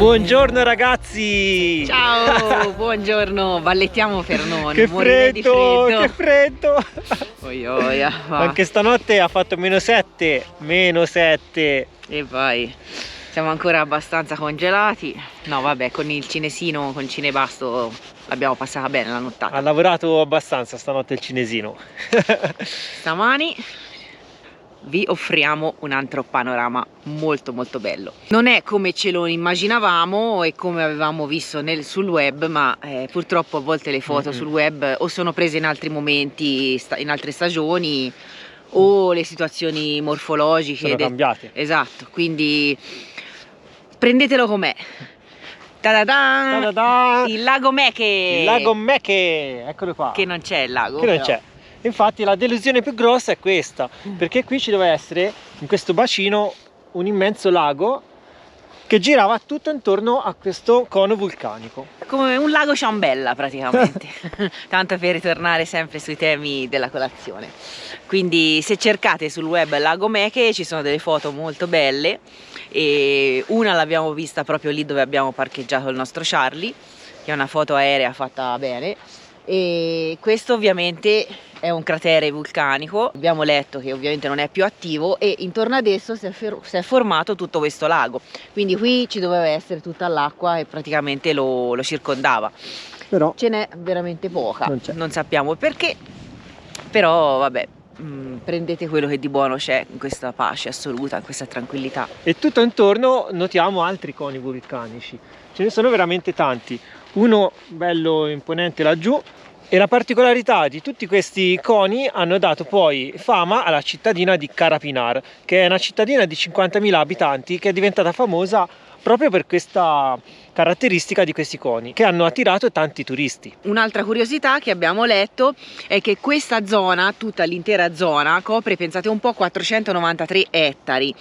Buongiorno ragazzi! Ciao, buongiorno, ballettiamo per non che morire di freddo. Che freddo! Oioia, va. Anche stanotte ha fatto -7, -7. E vai, siamo ancora abbastanza congelati. No vabbè, con il cinesino, con il cinebasto l'abbiamo passata bene la nottata. Ha lavorato abbastanza stanotte il cinesino. Stamani vi offriamo un altro panorama molto bello. Non è come ce lo immaginavamo e come avevamo visto sul web, ma purtroppo a volte le foto sul web o sono prese in altri momenti, in altre stagioni, o le situazioni morfologiche sono cambiate. Esatto, quindi prendetelo com'è. Il lago Meche! Il lago Meche! Eccolo qua! Che non c'è il lago. Che non c'è. Infatti la delusione più grossa è questa, perché qui ci doveva essere, in questo bacino, un immenso lago che girava tutto intorno a questo cono vulcanico. Come un lago ciambella praticamente, tanto per ritornare sempre sui temi della colazione. Quindi se cercate sul web lago Meche ci sono delle foto molto belle, e una l'abbiamo vista proprio lì dove abbiamo parcheggiato il nostro Charlie, che è una foto aerea fatta bene. E questo ovviamente è un cratere vulcanico, abbiamo letto che ovviamente non è più attivo, e intorno ad esso si è formato tutto questo lago, quindi qui ci doveva essere tutta l'acqua e praticamente lo circondava, però ce n'è veramente poca, non sappiamo perché, però vabbè, prendete quello che di buono c'è in questa pace assoluta, in questa tranquillità. E tutto intorno notiamo altri coni vulcanici, ce ne sono veramente tanti, uno bello imponente laggiù. E la particolarità di tutti questi coni hanno dato poi fama alla cittadina di Karapinar, che è una cittadina di 50.000 abitanti che è diventata famosa proprio per questa caratteristica di questi coni, che hanno attirato tanti turisti. Un'altra curiosità che abbiamo letto è che questa zona, tutta l'intera zona, copre, pensate un po', 493 ettari,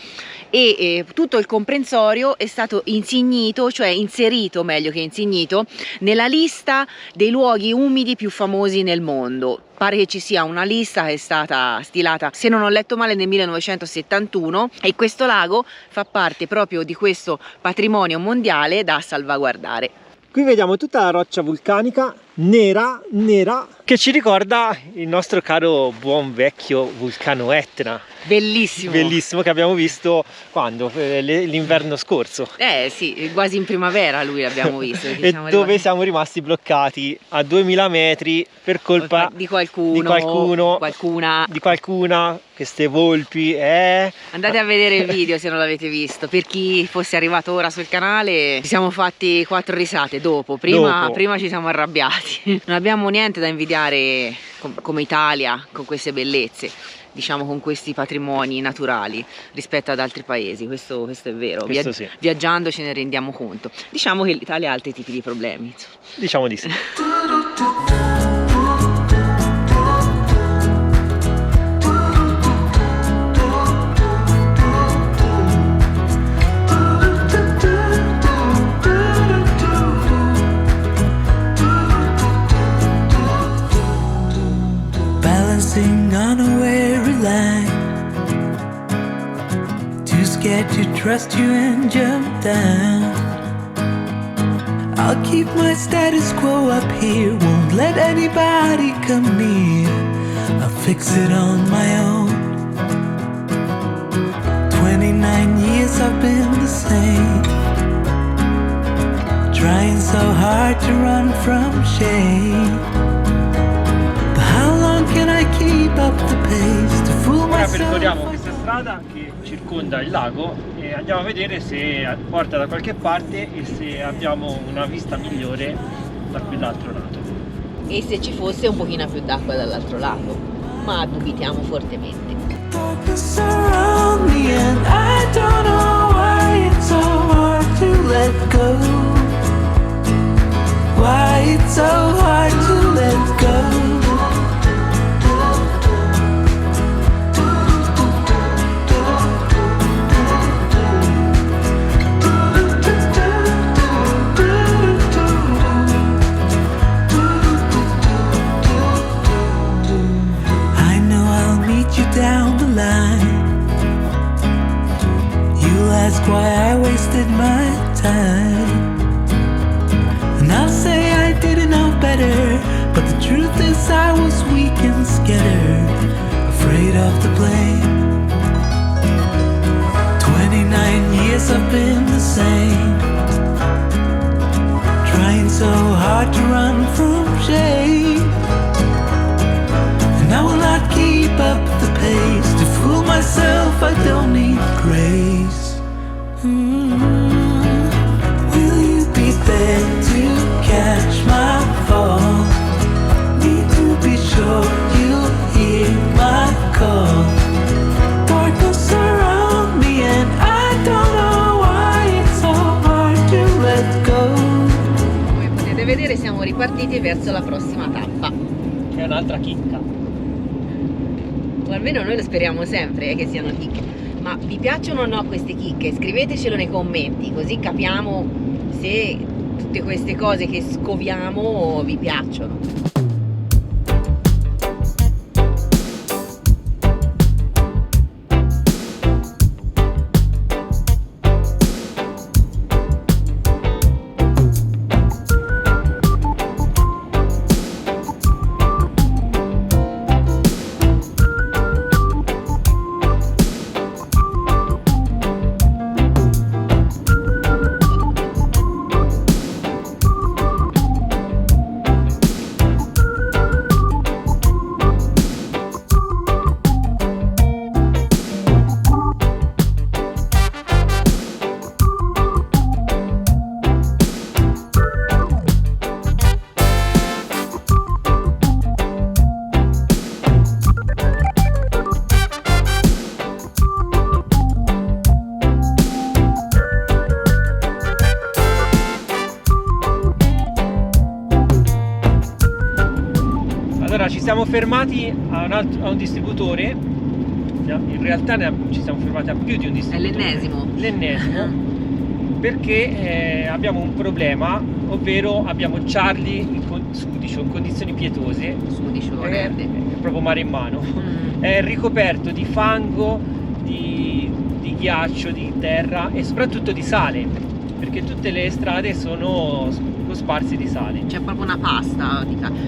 e tutto il comprensorio è stato insignito, cioè inserito, meglio che insignito, nella lista dei luoghi umidi più famosi nel mondo. Pare che ci sia una lista che è stata stilata, se non ho letto male, nel 1971, e questo lago fa parte proprio di questo patrimonio mondiale da salvaguardare. Qui vediamo tutta la roccia vulcanica nera, che ci ricorda il nostro caro buon vecchio vulcano Etna. Bellissimo! Bellissimo, che abbiamo visto quando? L'inverno scorso. Sì, quasi in primavera lui l'abbiamo visto. E dove siamo rimasti bloccati a 2000 metri per colpa di qualcuno, di qualcuna, queste volpi. Andate a vedere il video se non l'avete visto. Per chi fosse arrivato ora sul canale, ci siamo fatti 4 risate dopo. Prima ci siamo arrabbiati. Non abbiamo niente da invidiare come Italia con queste bellezze, diciamo, con questi patrimoni naturali rispetto ad altri paesi. Questo è vero. Sì. Viaggiando ce ne rendiamo conto. Diciamo che l'Italia ha altri tipi di problemi. Diciamo di sì. On a weary line, too scared to trust you and jump down. I'll keep my status quo up here, won't let anybody come near. I'll fix it on my own. 29 years I've been the same, trying so hard to run from shame. Ora percorriamo questa strada che circonda il lago e andiamo a vedere se porta da qualche parte e se abbiamo una vista migliore da quell'altro lato. E se ci fosse un pochino più d'acqua dall'altro lato, ma dubitiamo fortemente. Why I wasted my time. And I'll say I didn't know better, but the truth is I was weak and scared, afraid of the blame. 29 years I've been the same, trying so hard to run from shame. And I will not keep up the pace to fool myself, I don't need grace. Will you be there to catch my fall? Need to be sure you'll hear my call. Darkness surround me and I don't know why it's so hard to let go. Come potete vedere siamo ripartiti verso la prossima tappa. È un'altra chicca. O almeno noi lo speriamo sempre che siano chicche. Ma vi piacciono o no queste chicche? Scrivetecelo nei commenti, così capiamo se tutte queste cose che scoviamo vi piacciono. Allora ci siamo fermati a un distributore, in realtà ci siamo fermati a più di un distributore. L'ennesimo, perché abbiamo un problema, ovvero abbiamo Charlie sudicio, in condizioni pietose, È proprio mare in mano, è ricoperto di fango, di ghiaccio, di terra e soprattutto di sale, perché tutte le strade sono cosparse di sale. C'è proprio una pasta.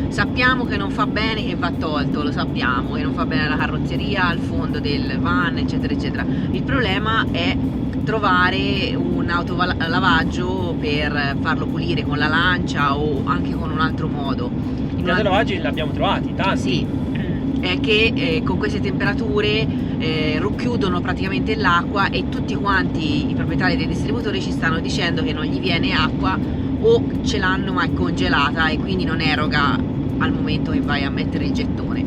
Sappiamo che non fa bene, che va tolto, lo sappiamo, che non fa bene alla carrozzeria, al fondo del van, eccetera eccetera. Il problema è trovare un autolavaggio per farlo pulire con la lancia o anche con un altro modo. Gli autolavaggi li abbiamo trovati, tanti. Sì, è che con queste temperature racchiudono praticamente l'acqua e tutti quanti i proprietari dei distributori ci stanno dicendo che non gli viene acqua o ce l'hanno ma è congelata e quindi non eroga al momento che vai a mettere il gettone.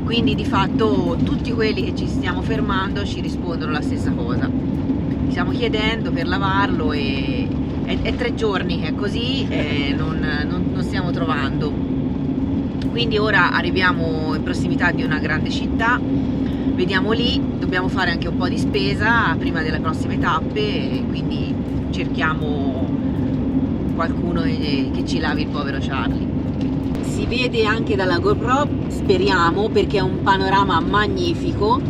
Quindi di fatto tutti quelli che ci stiamo fermando ci rispondono la stessa cosa. Ci stiamo chiedendo per lavarlo e è 3 giorni che è così, non stiamo trovando. Quindi ora arriviamo in prossimità di una grande città, vediamo lì, dobbiamo fare anche un po' di spesa prima delle prossime tappe e quindi cerchiamo qualcuno che ci lavi il povero Charlie. Si vede anche dalla GoPro, speriamo, perché è un panorama magnifico.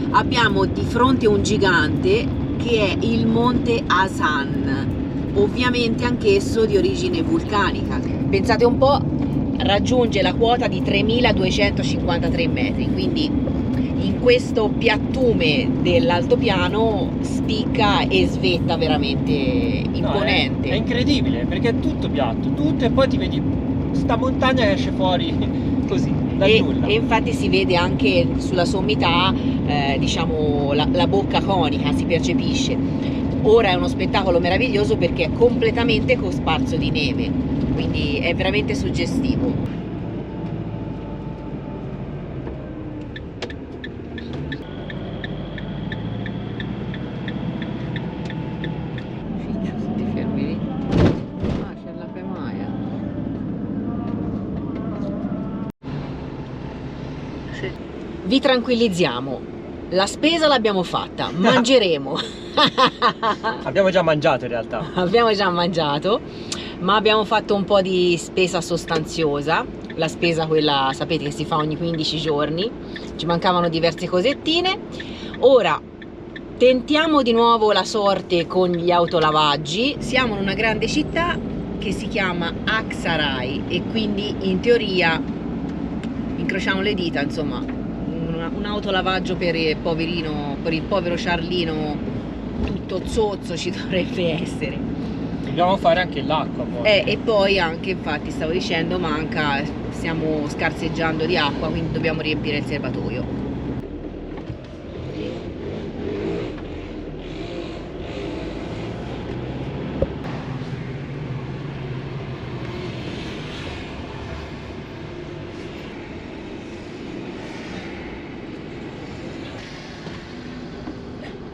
Abbiamo di fronte un gigante che è il monte Asan, ovviamente anch'esso di origine vulcanica. Pensate un po', raggiunge la quota di 3253 metri, quindi in questo piattume dell'altopiano spicca e svetta veramente imponente. È incredibile perché è tutto piatto, tutto, e poi ti vedi sta montagna che esce fuori così dal nulla. E infatti si vede anche sulla sommità diciamo la bocca conica, si percepisce. Ora è uno spettacolo meraviglioso perché è completamente cosparso di neve, quindi è veramente suggestivo. Vi tranquillizziamo, la spesa l'abbiamo fatta, mangeremo. Abbiamo già mangiato in realtà. Abbiamo già mangiato, ma abbiamo fatto un po' di spesa sostanziosa, la spesa quella sapete che si fa ogni 15 giorni, ci mancavano diverse cosettine. Ora Tentiamo di nuovo la sorte con gli autolavaggi. Siamo in una grande città che si chiama Aksaray e quindi in teoria, incrociamo le dita, insomma, un autolavaggio per il povero Charlino tutto zozzo ci dovrebbe essere. Dobbiamo fare anche l'acqua poi. E poi anche, infatti stavo dicendo, stiamo scarseggiando di acqua, quindi dobbiamo riempire il serbatoio.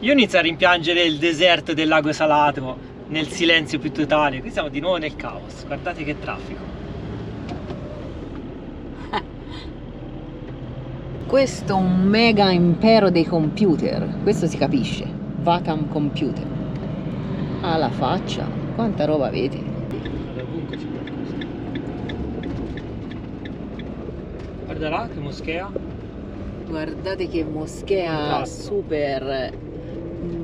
Io inizio a rimpiangere il deserto del lago salato nel silenzio più totale. Qui siamo di nuovo nel caos, guardate che traffico. Questo è un mega impero dei computer, questo si capisce. Vatam Computer. Alla faccia, quanta roba vedi? Ovunque c'è qualcosa. Guarda là che moschea. Guardate che moschea super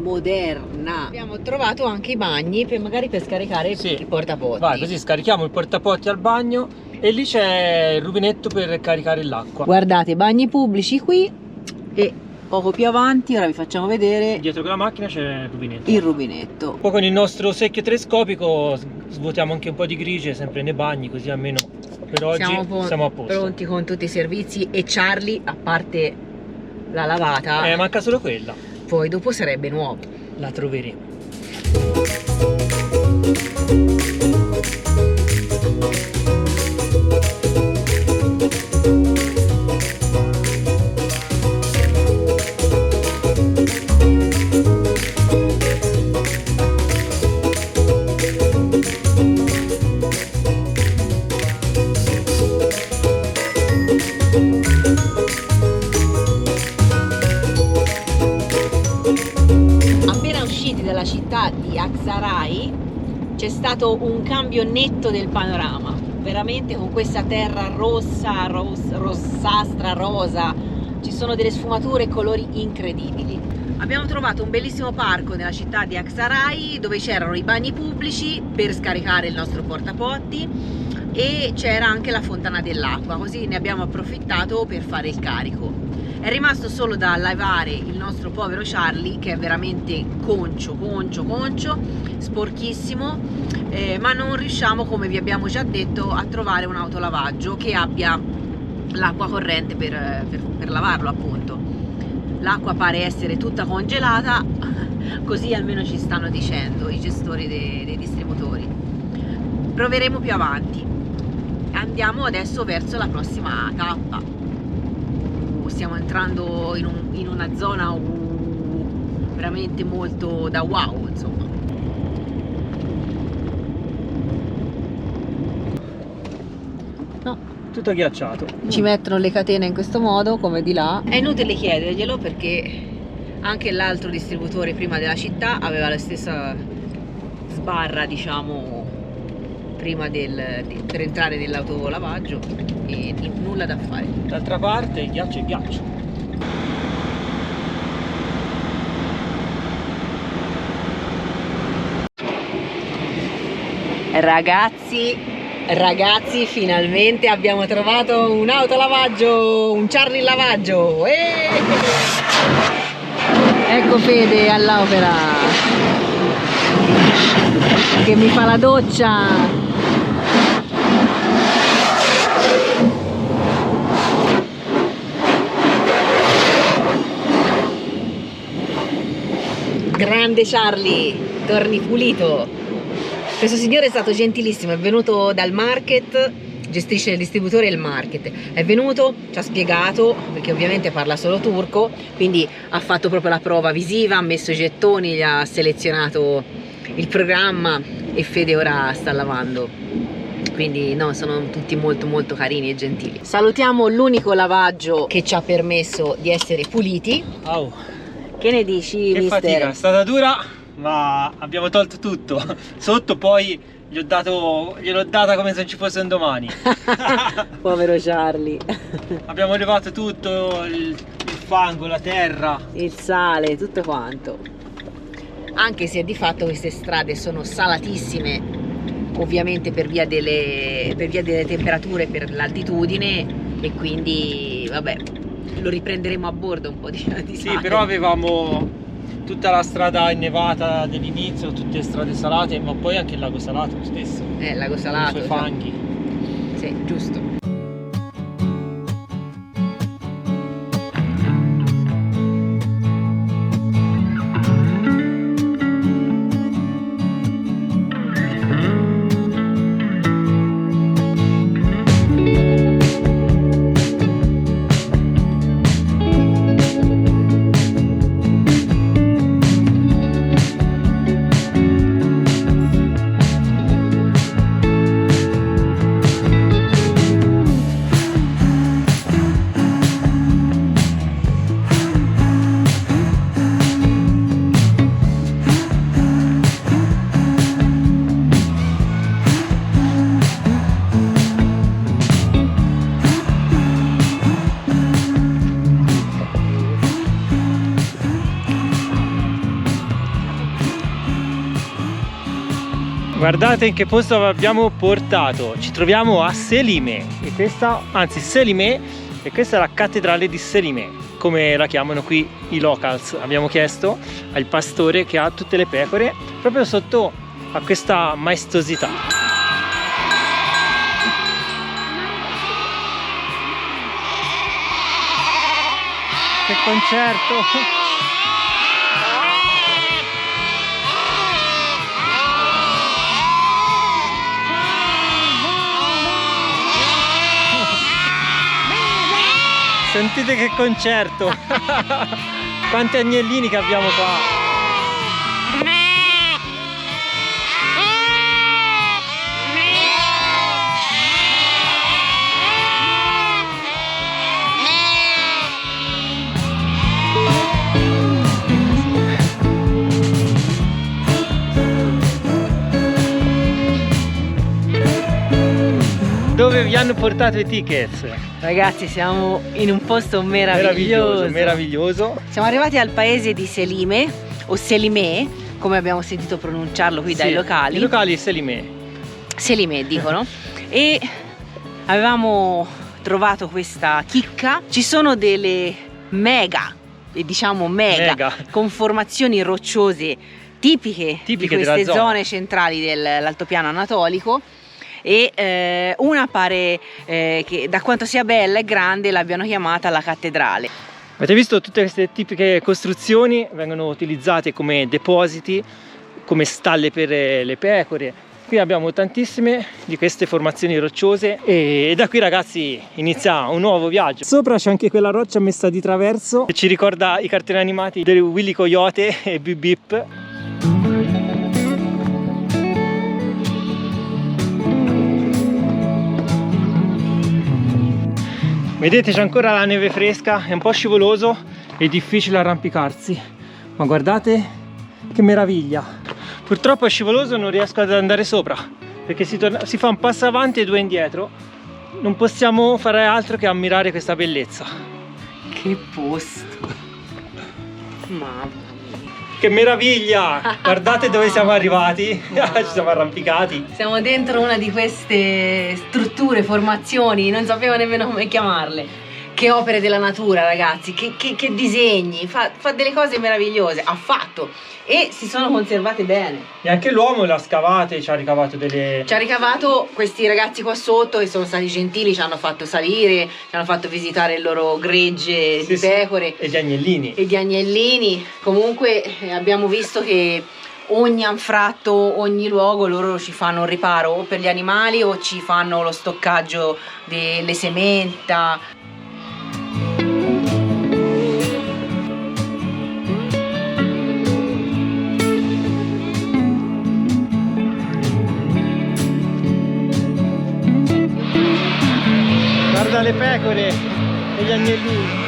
moderna. Abbiamo trovato anche i bagni magari per scaricare il portapotti. Vai, così scarichiamo il portapotti al bagno e lì c'è il rubinetto per caricare l'acqua. Guardate, bagni pubblici qui e poco più avanti, ora vi facciamo vedere Dietro quella macchina c'è il rubinetto. Poi con il nostro secchio telescopico svuotiamo anche un po' di grigie sempre nei bagni, così almeno per oggi siamo a posto. Pronti con tutti i servizi e Charlie, a parte la lavata, manca solo quella. Poi dopo sarebbe nuovo. La troveremo. Dalla città di Aksaray c'è stato un cambio netto del panorama, veramente, con questa terra rossastra, rosa, ci sono delle sfumature e colori incredibili. Abbiamo trovato un bellissimo parco nella città di Aksaray dove c'erano i bagni pubblici per scaricare il nostro portapotti e c'era anche la fontana dell'acqua, così ne abbiamo approfittato per fare il carico. È rimasto solo da lavare il nostro povero Charlie, che è veramente concio, sporchissimo, ma non riusciamo, come vi abbiamo già detto, a trovare un autolavaggio che abbia l'acqua corrente per lavarlo, appunto. L'acqua pare essere tutta congelata, così almeno ci stanno dicendo i gestori dei distributori. Proveremo più avanti. Andiamo adesso verso la prossima tappa. Stiamo entrando in una zona veramente molto da wow, insomma. No, tutto ghiacciato. Ci mettono le catene in questo modo, come di là. È inutile chiederglielo perché anche l'altro distributore prima della città aveva la stessa sbarra, diciamo, prima per entrare nell'autolavaggio, e nulla da fare. D'altra parte il ghiaccio è ghiaccio. Ragazzi, finalmente abbiamo trovato un autolavaggio, un Charlie lavaggio. Ecco Fede all'opera che mi fa la doccia. Grande Charlie, torni pulito. Questo signore è stato gentilissimo, è venuto dal market, gestisce il distributore e il market. È venuto, ci ha spiegato, perché ovviamente parla solo turco, quindi ha fatto proprio la prova visiva, ha messo i gettoni, gli ha selezionato il programma e Fede ora sta lavando. Quindi no, sono tutti molto carini e gentili. Salutiamo l'unico lavaggio che ci ha permesso di essere puliti. Oh. Che ne dici, che mister? fatica, è stata dura, ma abbiamo tolto tutto. Sotto poi gliel'ho data come se non ci fosse un domani. Povero Charlie. Abbiamo levato tutto, il fango, la terra. il sale, tutto quanto. Anche se di fatto queste strade sono salatissime, ovviamente per via delle temperature, per l'altitudine, e quindi vabbè, lo riprenderemo a bordo un po' di Sì, sale. però avevamo tutta la strada innevata dell'inizio, tutte le strade salate, ma poi anche il lago salato lo stesso, Lago con i salato, suoi fanghi. sì, giusto. Guardate in che posto vi abbiamo portato, ci troviamo a Selime, e questa, anzi Selimé, e questa è la cattedrale di Selimé, come la chiamano qui i locals. Abbiamo chiesto al pastore che ha tutte le pecore proprio sotto a questa maestosità. Che concerto! Sentite che concerto! Quanti agnellini che abbiamo qua! Dove vi hanno portato i tickets? Ragazzi, siamo in un posto meraviglioso. Meraviglioso. Siamo arrivati al paese di Selime, o Selimé, come abbiamo sentito pronunciarlo qui dai Sì, locali. I locali Selimé. Selimé dicono. E avevamo trovato questa chicca. Ci sono delle mega Mega. conformazioni rocciose tipiche di della queste zona. zone centrali dell'altopiano anatolico. E una pare che da quanto sia bella e grande l'abbiano chiamata la cattedrale. Avete visto tutte queste tipiche costruzioni vengono utilizzate come depositi, come stalle per le pecore. Qui abbiamo tantissime di queste formazioni rocciose e da qui, ragazzi, inizia un nuovo viaggio. Sopra c'è anche quella roccia messa di traverso che ci ricorda i cartoni animati di Willy Coyote e Bip Bip. Vedete, c'è ancora la neve fresca, è un po' scivoloso e difficile arrampicarsi, ma guardate che meraviglia. Purtroppo è scivoloso, non riesco ad andare sopra perché si fa un passo avanti e due indietro. Non possiamo fare altro che ammirare questa bellezza. Che posto! Mamma. Che meraviglia! Guardate dove siamo arrivati. Ci siamo arrampicati. Siamo dentro una di queste strutture, formazioni, non sapevo nemmeno come chiamarle. Che opere della natura, ragazzi, che disegni, fa delle cose meravigliose, ha fatto, e si sono conservate bene. E anche l'uomo l'ha scavate, ci ha ricavato delle... Ci ha ricavato questi ragazzi qua sotto che sono stati gentili, ci hanno fatto salire, ci hanno fatto visitare il loro gregge di pecore. E di agnellini. E di agnellini. Comunque abbiamo visto che ogni anfratto, ogni luogo, loro ci fanno un riparo o per gli animali o ci fanno lo stoccaggio delle sementa. Guarda le pecore e gli agnellini.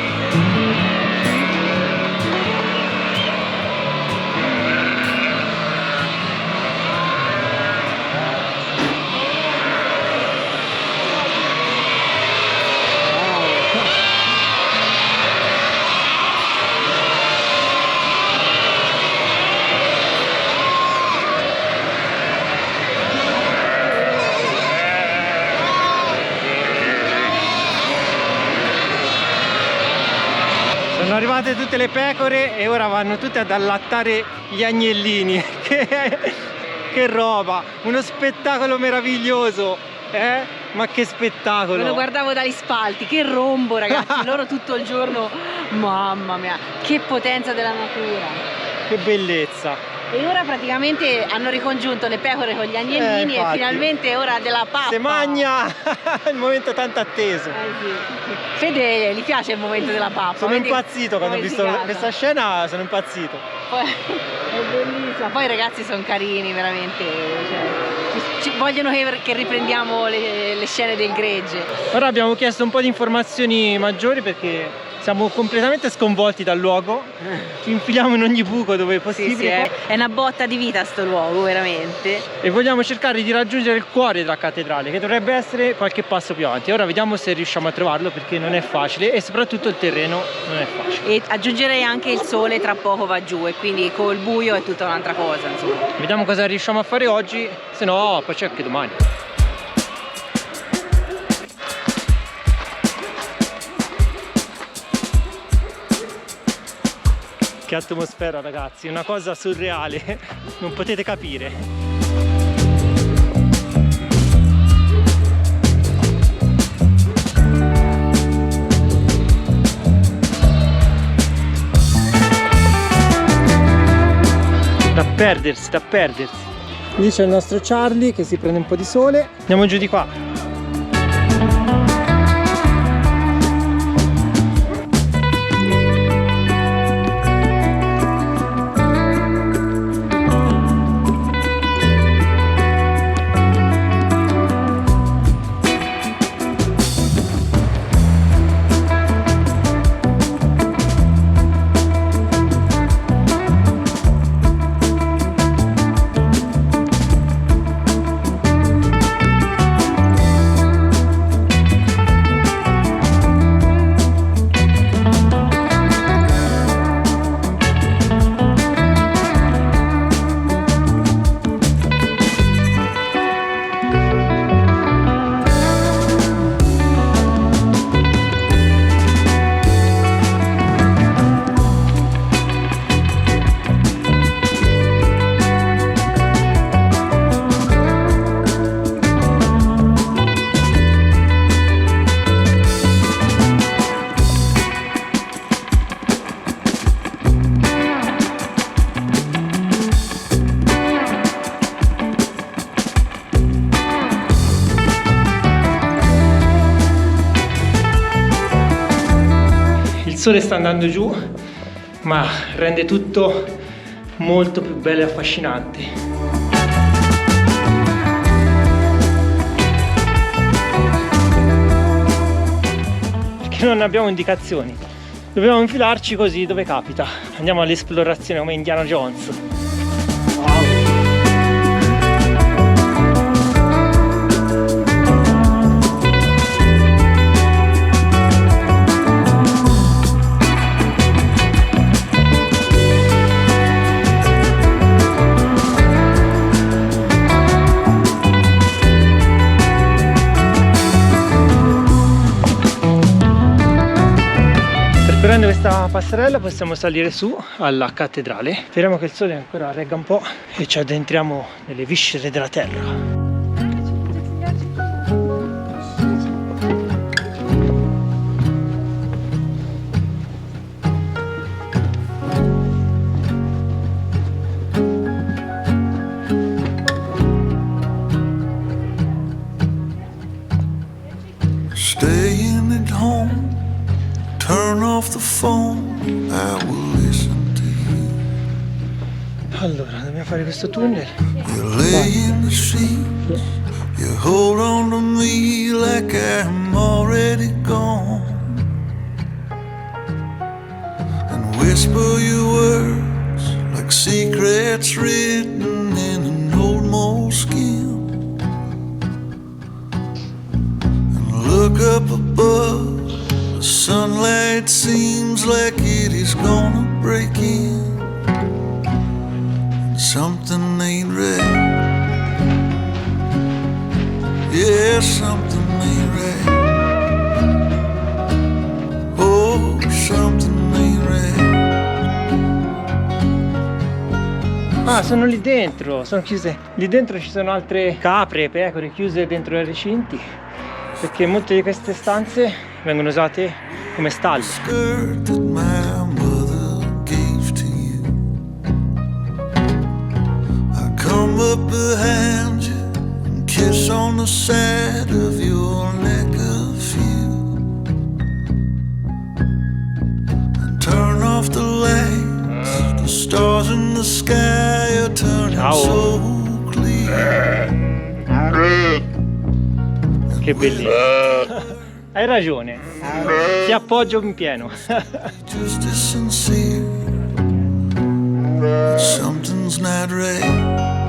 arrivate tutte le pecore e ora vanno tutte ad allattare gli agnellini. Che roba, uno spettacolo meraviglioso, ma che spettacolo. Me lo guardavo dagli spalti, che rombo ragazzi, loro tutto il giorno, mamma mia, che potenza della natura. Che bellezza. E ora praticamente hanno ricongiunto le pecore con gli agnellini e finalmente è ora della pappa. Se magna, il momento tanto atteso. Sì. Fede, gli piace il momento della pappa. Sono impazzito quando ho visto questa scena, sono impazzito. È bellissima, poi i ragazzi sono carini veramente, cioè, vogliono che riprendiamo le scene del gregge. Ora abbiamo chiesto un po' di informazioni maggiori perché siamo completamente sconvolti dal luogo, ci infiliamo in ogni buco dove è possibile. Sì, è una botta di vita sto luogo, veramente. E vogliamo cercare di raggiungere il cuore della cattedrale, che dovrebbe essere qualche passo più avanti. Ora vediamo se riusciamo a trovarlo perché non è facile e soprattutto il terreno non è facile. E aggiungerei anche il sole tra poco va giù e quindi col buio è tutta un'altra cosa, insomma. Vediamo cosa riusciamo a fare oggi, se no poi c'è anche domani. Che atmosfera ragazzi, una cosa surreale, non potete capire. Da perdersi, da perdersi. Lì c'è il nostro Charlie che si prende un po' di sole. Andiamo giù di qua. Il sole sta andando giù, ma rende tutto molto più bello e affascinante. Perché non abbiamo indicazioni, dobbiamo infilarci così dove capita. Andiamo all'esplorazione come Indiana Jones. Percorrendo questa passerella possiamo salire su alla cattedrale. Speriamo che il sole ancora regga un po' e ci addentriamo nelle viscere della terra. Staying at home. Turn off the phone, I will listen to you. Allora, dobbiamo fare questo tunnel. You lay in the sheets, you hold on to me like I'm already gone, and whisper your words like secrets written in an old moleskin, and look up above. The sunlight seems like it is gonna break in. Something ain't right. Yeah, something ain't right. Oh, something ain't right. Ah, sono lì dentro, sono chiuse. Lì dentro ci sono altre capre, pecore chiuse dentro i recinti, perché molte di queste stanze vengono usate come stalli. skirt that my mother gave to you. I come up behind you and kiss on the side of your neck a few, and turn off the lights. The stars in the sky are turning so clear. Che bellissimo. Hai ragione, ti appoggio in pieno. Just as sincere, but something's not right.